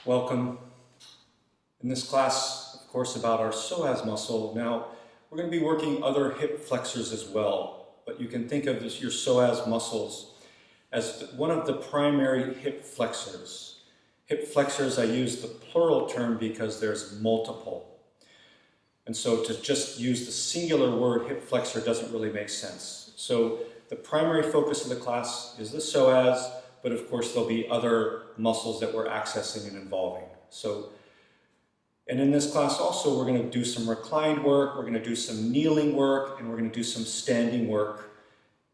Welcome. In this class, of course, about our psoas muscle. Now, we're going to be working other hip flexors as well, but you can think of your psoas muscles as one of the primary hip flexors. Hip flexors, I use the plural term because there's multiple. And so to just use the singular word hip flexor doesn't really make sense. So the primary focus of the class is the psoas, but of course there'll be other muscles that we're accessing and involving. And in this class also we're going to do some reclined work, we're going to do some kneeling work, and we're going to do some standing work,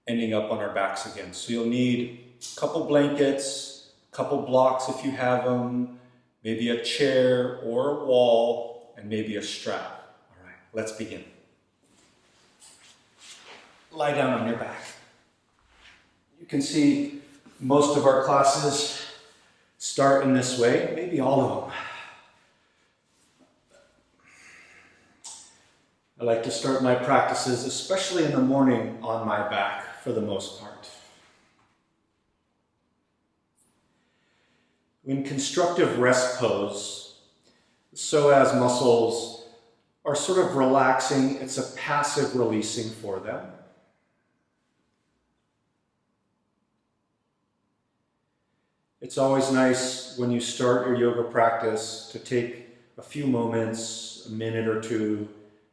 ending up on our backs again. So you'll need a couple blankets, a couple blocks if you have them, maybe a chair or a wall, and maybe a strap. All right, let's begin. Lie down on your back. You can see most of our classes start in this way, maybe all of them. I like to start my practices, especially in the morning, on my back for the most part. In constructive rest pose, the psoas muscles are sort of relaxing. It's a passive releasing for them. It's always nice when you start your yoga practice to take a few moments, a minute or two,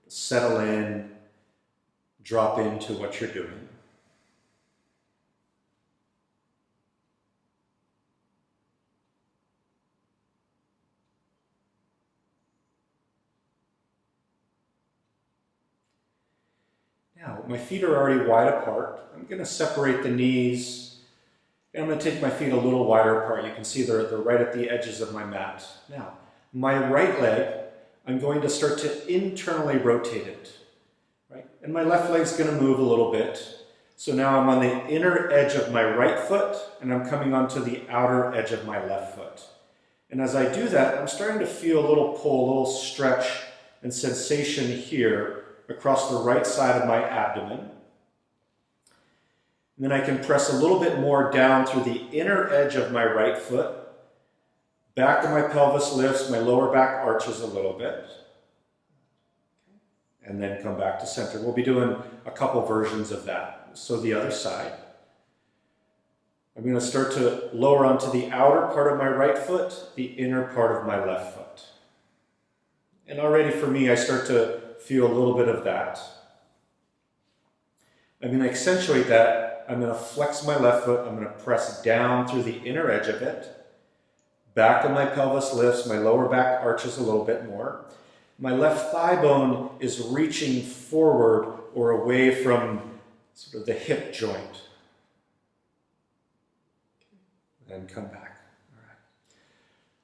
settle in, drop into what you're doing. Now, my feet are already wide apart. I'm going to separate the knees. And I'm going to take my feet a little wider apart. You can see they're right at the edges of my mat. Now, my right leg, I'm going to start to internally rotate it. Right? And my left leg's going to move a little bit. So now I'm on the inner edge of my right foot, and I'm coming onto the outer edge of my left foot. And as I do that, I'm starting to feel a little pull, a little stretch and sensation here across the right side of my abdomen. And then I can press a little bit more down through the inner edge of my right foot. Back of my pelvis lifts, my lower back arches a little bit. And then come back to center. We'll be doing a couple versions of that. So the other side. I'm going to start to lower onto the outer part of my right foot, the inner part of my left foot. And already for me, I start to feel a little bit of that. I'm going to accentuate that. I'm going to flex my left foot. I'm going to press down through the inner edge of it. Back of my pelvis lifts. My lower back arches a little bit more. My left thigh bone is reaching forward or away from sort of the hip joint. And come back. All right.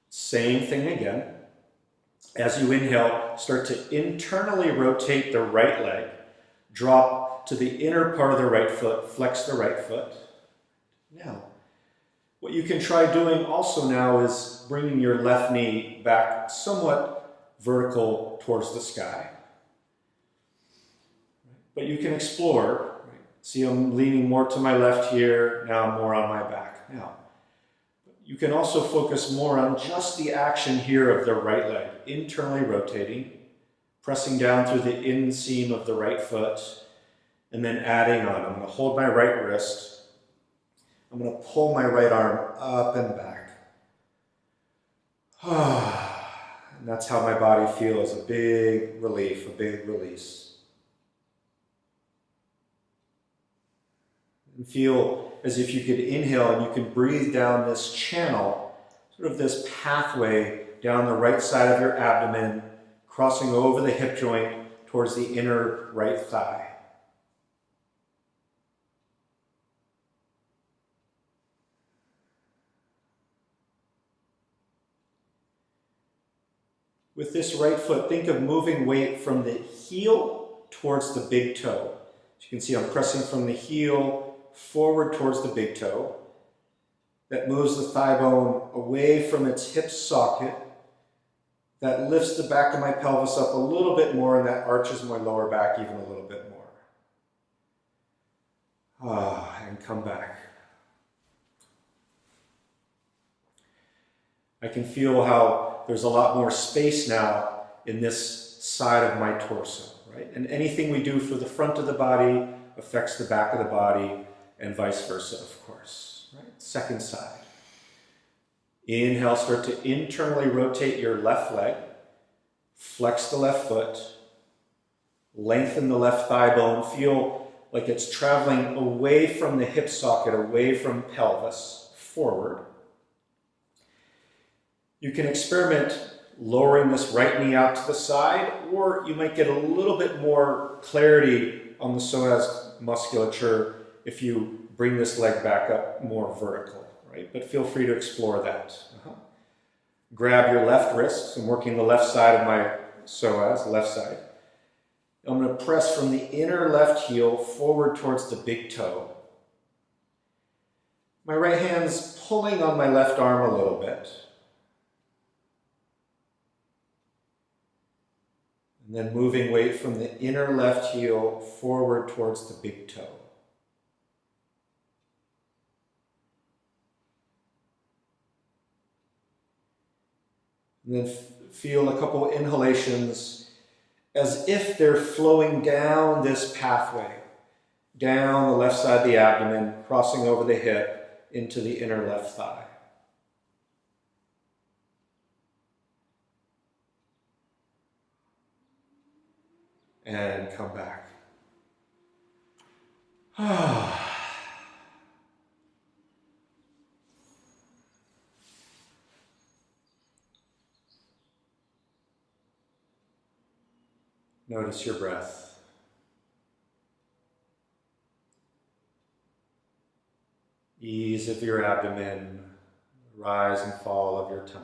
Same thing again. As you inhale, start to internally rotate the right leg. Drop to the inner part of the right foot, flex the right foot. Now, what you can try doing also now is bringing your left knee back somewhat vertical towards the sky. But you can explore. See, I'm leaning more to my left here, now I'm more on my back. Now, you can also focus more on just the action here of the right leg, internally rotating, pressing down through the inseam of the right foot, and then adding on. I'm going to hold my right wrist. I'm going to pull my right arm up and back. And that's how my body feels, a big relief, a big release. And feel as if you could inhale and you can breathe down this channel, sort of this pathway down the right side of your abdomen, crossing over the hip joint towards the inner right thigh. With this right foot, think of moving weight from the heel towards the big toe. As you can see, I'm pressing from the heel forward towards the big toe. That moves the thigh bone away from its hip socket. That lifts the back of my pelvis up a little bit more, and that arches my lower back even a little bit more. And come back. I can feel how there's a lot more space now in this side of my torso, right? And anything we do for the front of the body affects the back of the body, and vice versa, of course, right? Second side. Inhale, start to internally rotate your left leg, flex the left foot, lengthen the left thigh bone, feel like it's traveling away from the hip socket, away from pelvis, forward. You can experiment lowering this right knee out to the side, or you might get a little bit more clarity on the psoas musculature if you bring this leg back up more vertical, right? But feel free to explore that. Grab your left wrist. So I'm working the left side of my psoas, left side. I'm going to press from the inner left heel forward towards the big toe. My right hand's pulling on my left arm a little bit. And then moving weight from the inner left heel forward towards the big toe. And then feel a couple inhalations as if they're flowing down this pathway, down the left side of the abdomen, crossing over the hip into the inner left thigh. And come back. Notice your breath. Ease of your abdomen, rise and fall of your tummy.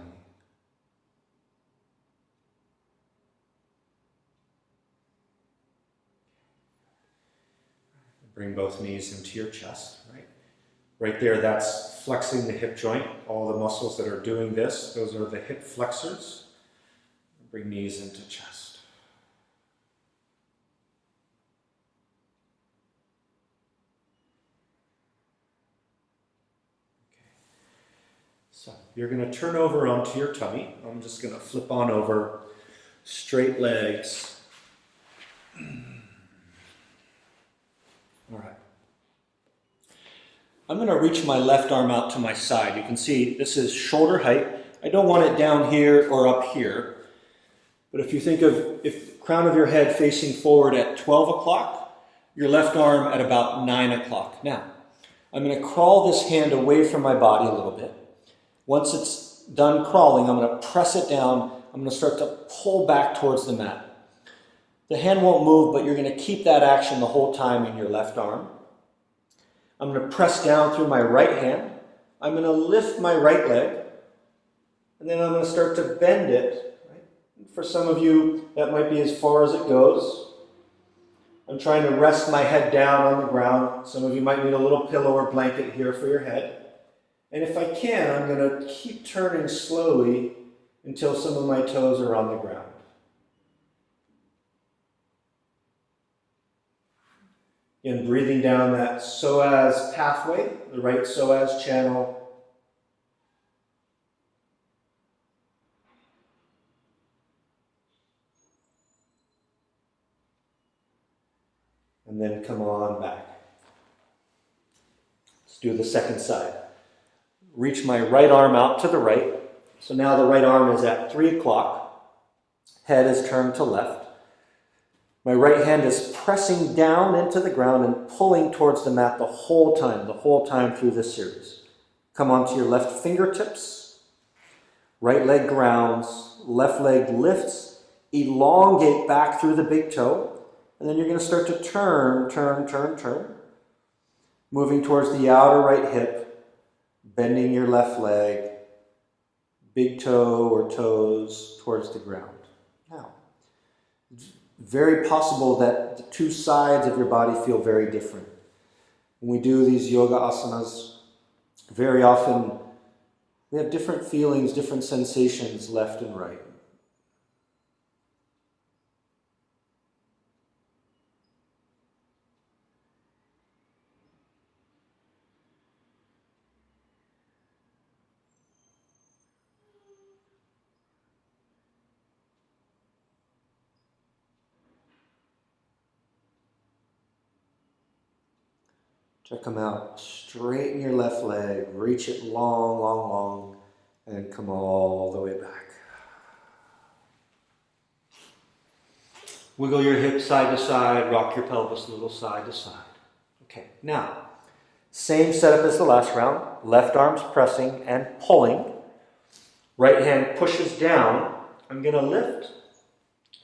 Bring both knees into your chest, right? Right there, that's flexing the hip joint. All the muscles that are doing this, those are the hip flexors. Bring knees into chest. Okay. So you're going to turn over onto your tummy. I'm just going to flip on over, straight legs. All right. I'm going to reach my left arm out to my side. You can see this is shoulder height. I don't want it down here or up here. But if you think of if the crown of your head facing forward at 12 o'clock, your left arm at about 9 o'clock. Now, I'm going to crawl this hand away from my body a little bit. Once it's done crawling, I'm going to press it down. I'm going to start to pull back towards the mat. The hand won't move, but you're going to keep that action the whole time in your left arm. I'm going to press down through my right hand. I'm going to lift my right leg, and then I'm going to start to bend it. Right? For some of you, that might be as far as it goes. I'm trying to rest my head down on the ground. Some of you might need a little pillow or blanket here for your head. And if I can, I'm going to keep turning slowly until some of my toes are on the ground. Again, breathing down that psoas pathway, the right psoas channel. And then come on back. Let's do the second side. Reach my right arm out to the right. So now the right arm is at 3 o'clock. Head is turned to left. My right hand is pressing down into the ground and pulling towards the mat the whole time through this series. Come onto your left fingertips. Right leg grounds, left leg lifts, elongate back through the big toe, and then you're going to start to turn. Moving towards the outer right hip, bending your left leg, big toe or toes towards the ground. Now, very possible that the two sides of your body feel very different. When we do these yoga asanas, very often we have different feelings, different sensations left and right. Check them out. Straighten your left leg, reach it long, long, long, and come all the way back. Wiggle your hips side to side, rock your pelvis a little side to side. Okay, now, same setup as the last round. Left arm's pressing and pulling. Right hand pushes down. I'm going to lift.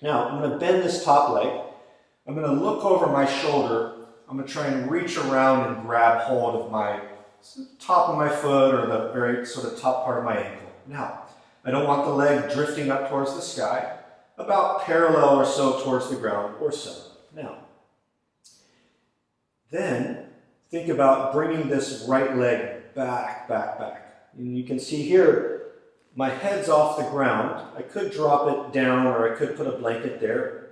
Now, I'm going to bend this top leg. I'm going to look over my shoulder. I'm going to try and reach around and grab hold of my top of my foot or the very sort of top part of my ankle. Now, I don't want the leg drifting up towards the sky, about parallel or so towards the ground or so. Now, then think about bringing this right leg back, back, back. And you can see here, my head's off the ground. I could drop it down or I could put a blanket there,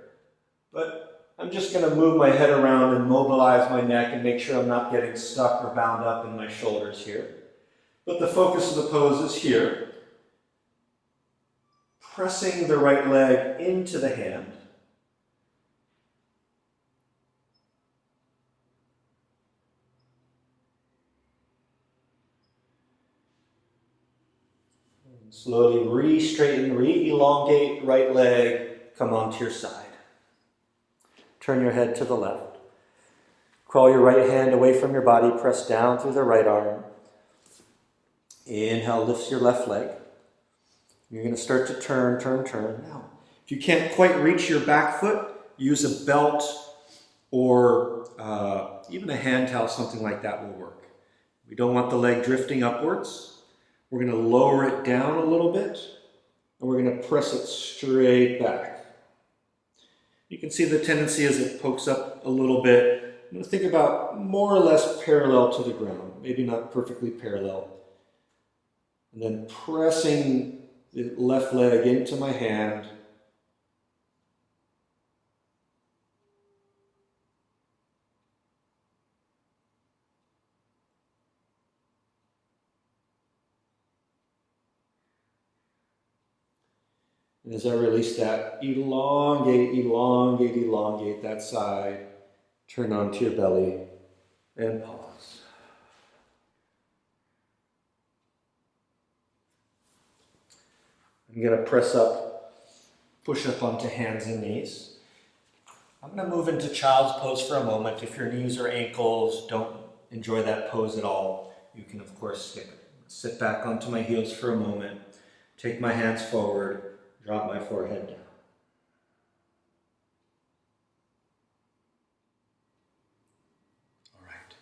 but I'm just going to move my head around and mobilize my neck and make sure I'm not getting stuck or bound up in my shoulders here. But the focus of the pose is here. Pressing the right leg into the hand. And slowly re-straighten, re-elongate right leg, come onto your side. Turn your head to the left. Crawl your right hand away from your body, press down through the right arm. Inhale, lifts your left leg. You're going to start to turn, turn, turn. Now, if you can't quite reach your back foot, use a belt or even a hand towel, something like that will work. We don't want the leg drifting upwards. We're going to lower it down a little bit, and we're going to press it straight back. You can see the tendency as it pokes up a little bit. I'm going to think about more or less parallel to the ground, maybe not perfectly parallel. And then pressing the left leg into my hand. And as I release that, elongate, elongate, elongate that side. Turn onto your belly and pause. I'm going to press up, push up onto hands and knees. I'm going to move into child's pose for a moment. If your knees or ankles don't enjoy that pose at all, you can of course skip it. Sit back onto my heels for a moment, take my hands forward, drop my forehead down. All right.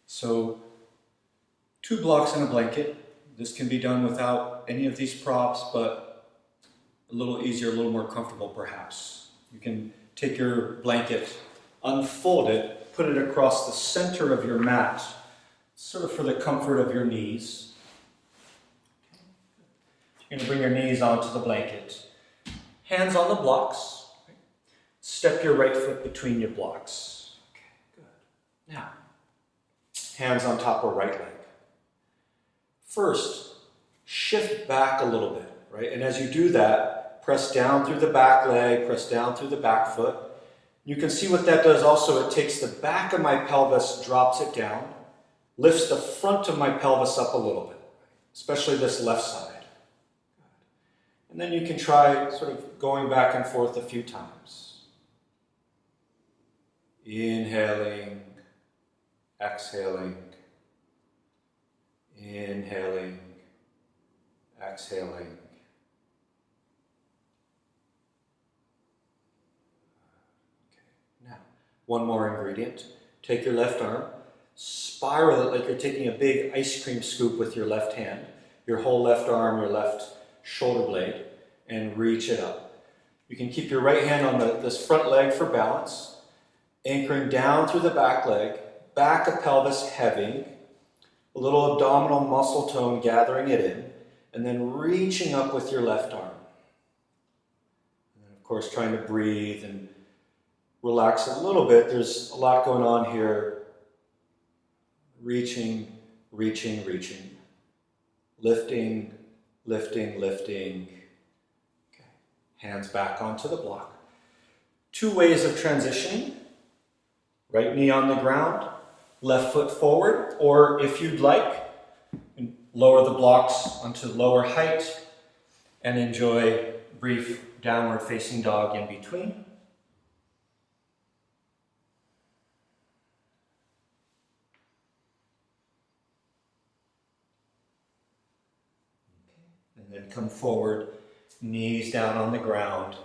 So, 2 blocks and a blanket. This can be done without any of these props, but a little easier, a little more comfortable perhaps. You can take your blanket, unfold it, put it across the center of your mat, sort of for the comfort of your knees. You're going to bring your knees onto the blanket. Hands on the blocks. Step your right foot between your blocks. Okay, good. Now, hands on top of right leg. First, shift back a little bit, right? And as you do that, press down through the back leg, press down through the back foot. You can see what that does also. It takes the back of my pelvis, drops it down, lifts the front of my pelvis up a little bit, especially this left side. And then you can try sort of going back and forth a few times. Inhaling, exhaling. Inhaling, exhaling. Okay. Now, one more ingredient. Take your left arm, spiral it like you're taking a big ice cream scoop with your left hand, your whole left arm, your left shoulder blade, and reach it up. You can keep your right hand on this front leg for balance, anchoring down through the back leg, back of pelvis heavy, a little abdominal muscle tone gathering it in, and then reaching up with your left arm. And of course, trying to breathe and relax a little bit. There's a lot going on here. Reaching, reaching, reaching. Lifting, lifting, lifting. Okay. Hands back onto the block. 2 ways of transitioning. Right knee on the ground. left foot forward, or if you'd like, lower the blocks onto lower height and enjoy brief downward facing dog in between. And then come forward, knees down on the ground.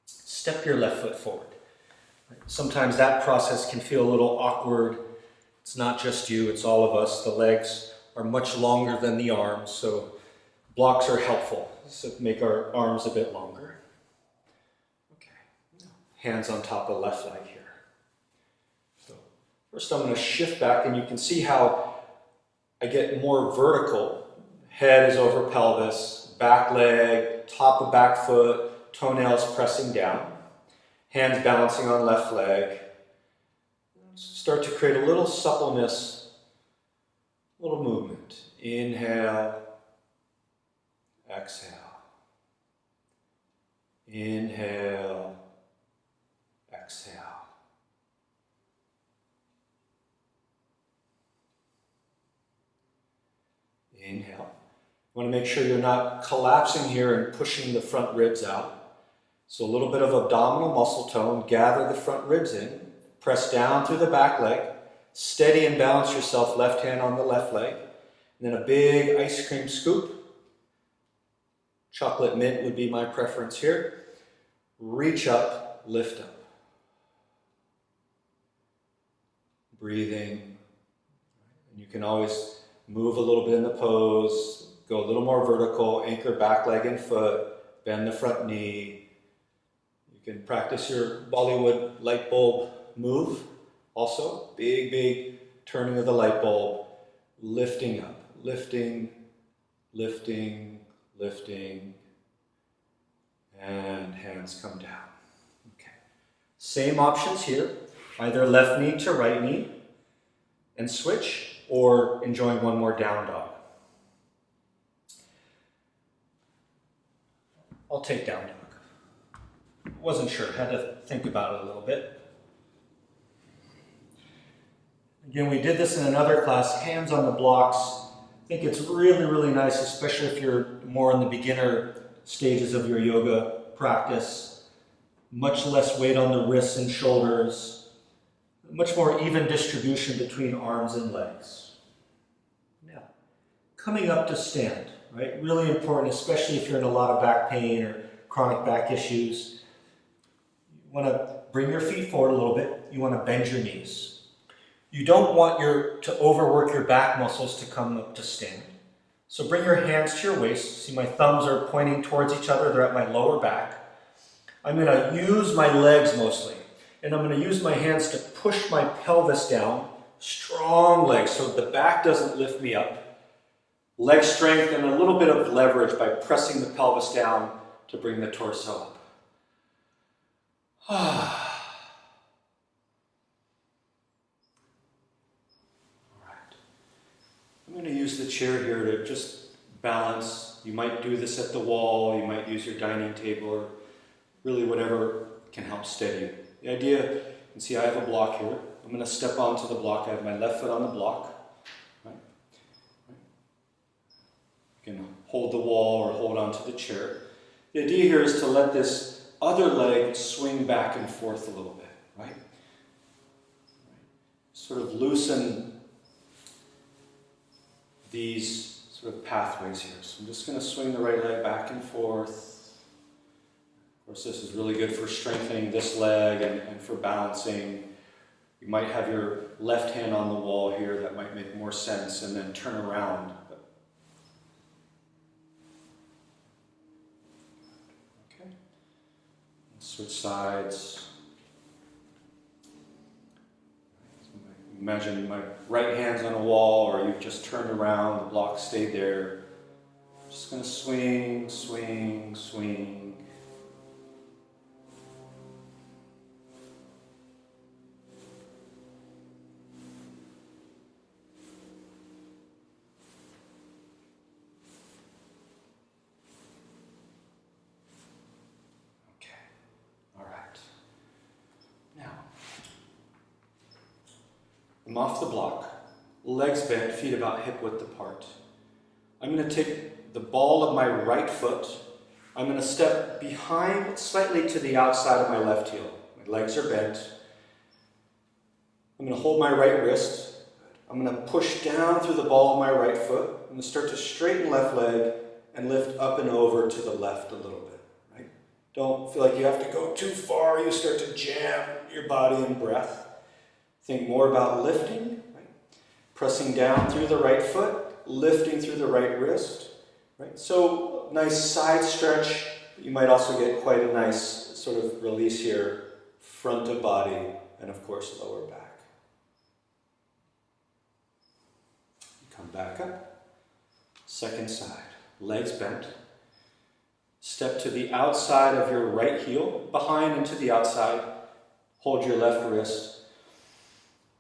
Step your left foot forward. Sometimes that process can feel a little awkward. It's not just you, it's all of us. The legs are much longer than the arms, so blocks are helpful. So make our arms a bit longer. Okay, hands on top of the left leg here. So first I'm going to shift back, and you can see how I get more vertical. Head is over pelvis, back leg, top of back foot, toenails pressing down, hands balancing on left leg. Start to create a little suppleness, a little movement. Inhale, exhale. Inhale, exhale. Inhale. You want to make sure you're not collapsing here and pushing the front ribs out. So a little bit of abdominal muscle tone. Gather the front ribs in. Press down through the back leg. Steady and balance yourself, left hand on the left leg. And then a big ice cream scoop. Chocolate mint would be my preference here. Reach up, lift up. Breathing. And you can always move a little bit in the pose. Go a little more vertical. Anchor back leg and foot. Bend the front knee. You can practice your Bollywood light bulb move. Also, big turning of the light bulb. Lifting up. Lifting, lifting, lifting, and hands come down. Okay. Same options here, either left knee to right knee and switch, or enjoying one more down dog. I'll take down dog. Wasn't sure, had to think about it a little bit. Again, we did this in another class, hands on the blocks. I think it's really nice, especially if you're more in the beginner stages of your yoga practice. Much less weight on the wrists and shoulders. Much more even distribution between arms and legs. Now, coming up to stand, right? Really important, especially if you're in a lot of back pain or chronic back issues. You want to bring your feet forward a little bit. You want to bend your knees. You don't want to overwork your back muscles to come up to stand. So bring your hands to your waist. See, my thumbs are pointing towards each other. They're at my lower back. I'm going to use my legs mostly. And I'm going to use my hands to push my pelvis down. Strong legs, so the back doesn't lift me up. Leg strength and a little bit of leverage by pressing the pelvis down to bring the torso up. I'm going to use the chair here to just balance. You might do this at the wall, you might use your dining table, or really whatever can help steady you. The idea, you can see I have a block here. I'm going to step onto the block. I have my left foot on the block. Right? You can hold the wall or hold onto the chair. The idea here is to let this other leg swing back and forth a little bit, right? Sort of loosen these sort of pathways here. So I'm just going to swing the right leg back and forth. Of course, this is really good for strengthening this leg and for balancing. You might have your left hand on the wall here. That might make more sense, and then turn around. Okay. Switch sides. Imagine my right hand's on a wall, or you've just turned around, the block stayed there. Just going to swing, swing, swing. Okay, all right. Now, I'm off the block, legs bent, feet about hip width apart. I'm going to take the ball of my right foot. I'm going to step behind slightly to the outside of my left heel. My legs are bent. I'm going to hold my right wrist. I'm going to push down through the ball of my right foot. I'm going to start to straighten left leg and lift up and over to the left a little bit. Right? Don't feel like you have to go too far. You start to jam your body and breath. Think more about lifting, right? Pressing down through the right foot, lifting through the right wrist. Right? So nice side stretch. You might also get quite a nice sort of release here, front of body, and of course lower back. Come back up. Second side. Legs bent. Step to the outside of your right heel, behind and to the outside. Hold your left wrist.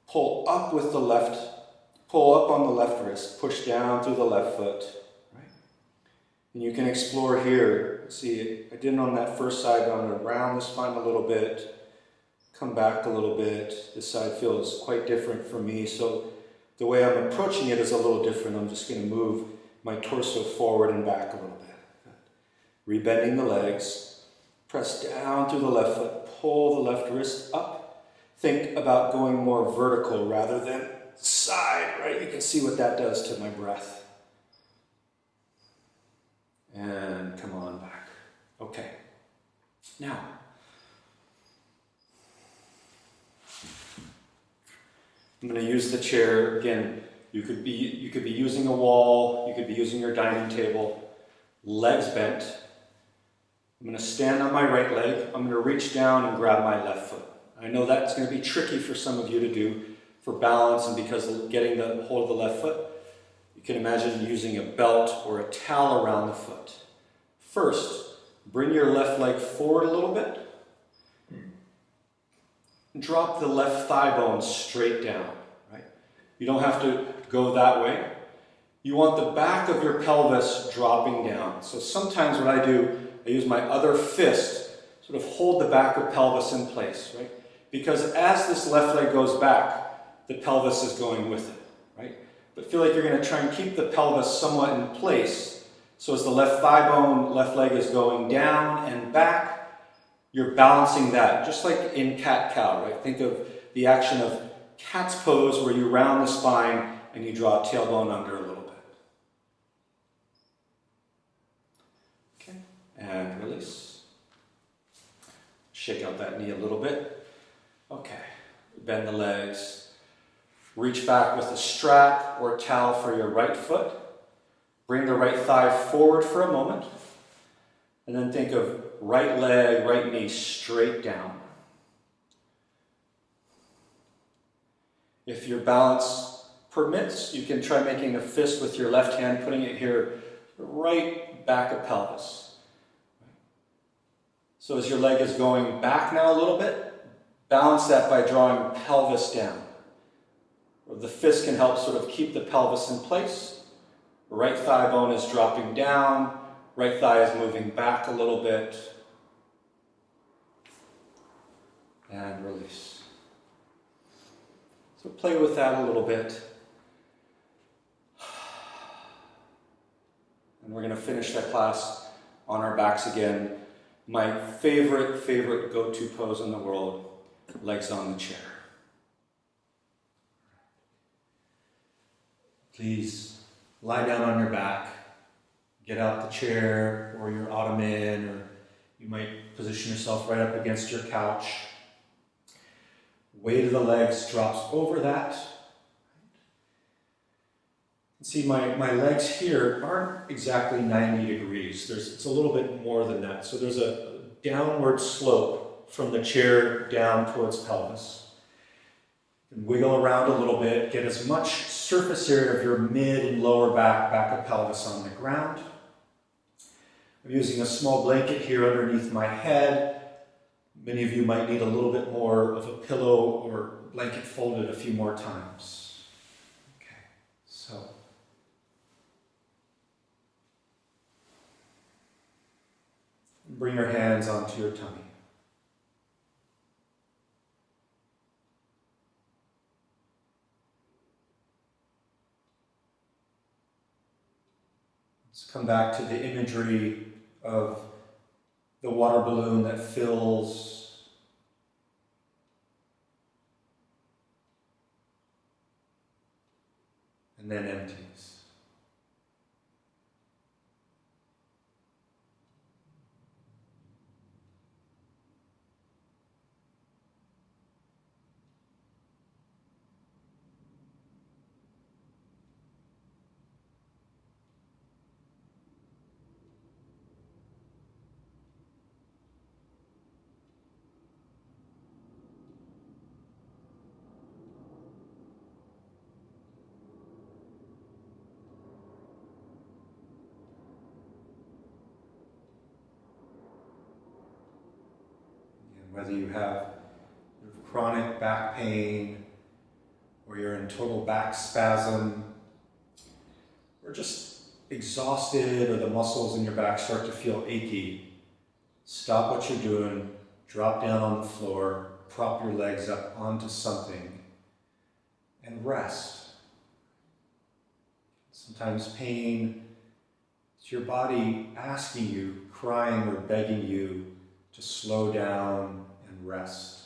Pull up with the left. Pull up on the left wrist. Push down through the left foot. Right? And you can explore here. See, I did it on that first side, but I'm going to round the spine a little bit. Come back a little bit. This side feels quite different for me, so the way I'm approaching it is a little different. I'm just going to move my torso forward and back a little bit. Good. Rebending the legs. Press down through the left foot. Pull the left wrist up. Think about going more vertical rather than side, right? You can see what that does to my breath. And come on back. Okay. Now, I'm going to use the chair. Again, you could be using a wall, you could be using your dining table, legs bent. I'm going to stand on my right leg. I'm going to reach down and grab my left foot. I know that's going to be tricky for some of you to do for balance and because of getting the hold of the left foot. You can imagine using a belt or a towel around the foot. First, bring your left leg forward a little bit. Drop the left thigh bone straight down, right? You don't have to go that way. You want the back of your pelvis dropping down. So sometimes what I do, I use my other fist, sort of hold the back of pelvis in place, right? Because as this left leg goes back, the pelvis is going with it, right? But feel like you're going to try and keep the pelvis somewhat in place. So as the left thigh bone, left leg is going down and back, you're balancing that, just like in cat-cow, right? Think of the action of cat's pose where you round the spine and you draw tailbone under a little bit. Okay, and release. Shake out that knee a little bit. Okay, bend the legs. Reach back with a strap or a towel for your right foot. Bring the right thigh forward for a moment. And then think of right leg, right knee straight down. If your balance permits, you can try making a fist with your left hand, putting it here, right back of pelvis. So as your leg is going back now a little bit, balance that by drawing pelvis down. The fist can help sort of keep the pelvis in place. Right thigh bone is dropping down. Right thigh is moving back a little bit. And release. So play with that a little bit. And we're going to finish that class on our backs again. My favorite go-to pose in the world, legs on the chair. Please lie down on your back. Get out the chair or your ottoman, or you might position yourself right up against your couch. Weight of the legs drops over that. See, my legs here aren't exactly 90 degrees. It's a little bit more than that. So there's a downward slope from the chair down towards pelvis. You can wiggle around a little bit, get as much surface area of your mid and lower back of pelvis on the ground. I'm using a small blanket here underneath my head. Many of you might need a little bit more of a pillow or blanket folded a few more times. Okay, so bring your hands onto your tummy. Let's come back to the imagery of the water balloon that fills and then empties. And whether you have chronic back pain, or you're in total back spasm, or just exhausted, or the muscles in your back start to feel achy, stop what you're doing, drop down on the floor, prop your legs up onto something, and rest. Sometimes pain is your body asking you, crying or begging you to slow down and rest.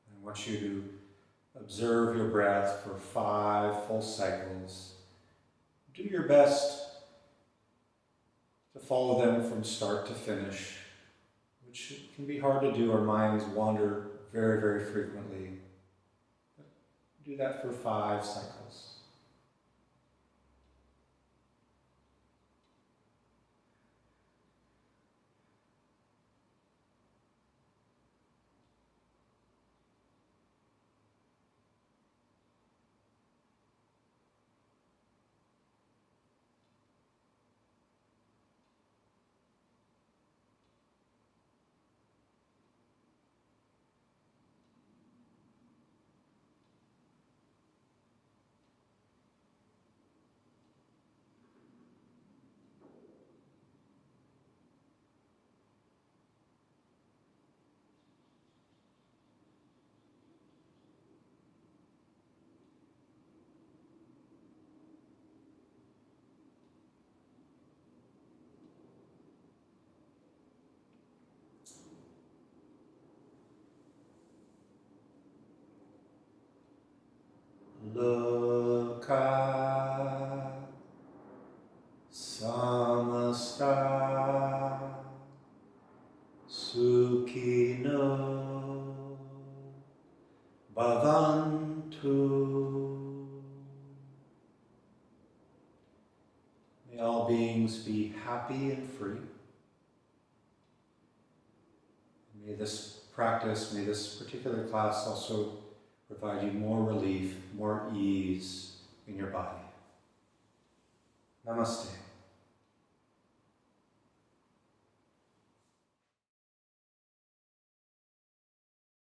I want you to observe your breath for 5 full cycles. Do your best to follow them from start to finish, which can be hard to do. Our minds wander very, very frequently. But do that for 5 cycles. Loka samasta sukhino bhavantu. May all beings be happy and free. May this practice, may this particular class also provide you more relief, more ease in your body. Namaste.